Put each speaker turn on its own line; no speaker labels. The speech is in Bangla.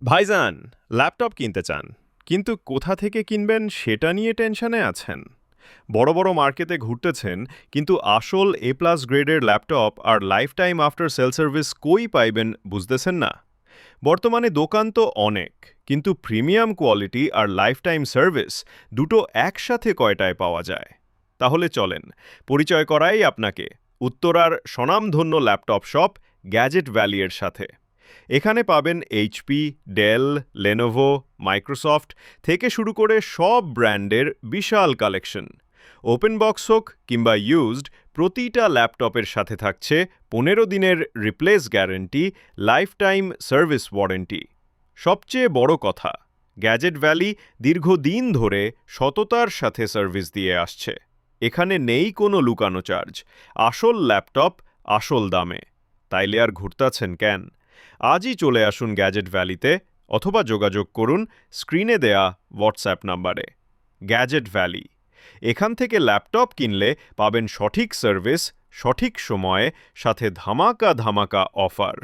ভাইজান, ল্যাপটপ কিনতে চান, কিন্তু কোথা থেকে কিনবেন সেটা নিয়ে টেনশনে আছেন। বড় বড় মার্কেটে ঘুরতেছেন, কিন্তু আসল A+ গ্রেডের ল্যাপটপ আর life time after sale service কই পাইবেন বুঝতেছেন না। বর্তমানে দোকান তো অনেক, কিন্তু প্রিমিয়াম কোয়ালিটি আর লাইফ টাইম সার্ভিস দুটো একসাথে কয়টায় পাওয়া যায়? তাহলে চলেন, পরিচয় করাই আপনাকে উত্তরার স্বনামধন্য ল্যাপটপ শপ গ্যাজেট ভ্যালির সাথে। এখানে পাবেন এইচপি, ডেল, লেনোভো, মাইক্রোসফট থেকে শুরু করে সব ব্র্যান্ডের বিশাল কালেকশন। ওপেন বক্স হোক কিংবা ইউজড, প্রতিটা ল্যাপটপের সাথে থাকছে 15 দিনের replace guarantee, life time service warranty. সবচেয়ে বড় কথা, গ্যাজেট ভ্যালি দীর্ঘদিন ধরে সততার সাথে সার্ভিস দিয়ে আসছে। এখানে নেই কোনো লুকানো চার্জ, আসল ল্যাপটপ আসল দামে। তাইলে আর ঘুরতাছেন কেন? আজই চলে আসুন গ্যাজেট ভ্যালিতে, অথবা যোগাযোগ করুন স্ক্রিনে দেয়া হোয়াটসঅ্যাপ নাম্বারে। গ্যাজেট ভ্যালি, এখান থেকে ল্যাপটপ কিনলে পাবেন সঠিক সার্ভিস, সঠিক সময়ে, সাথে ধামাকা ধামাকা অফার।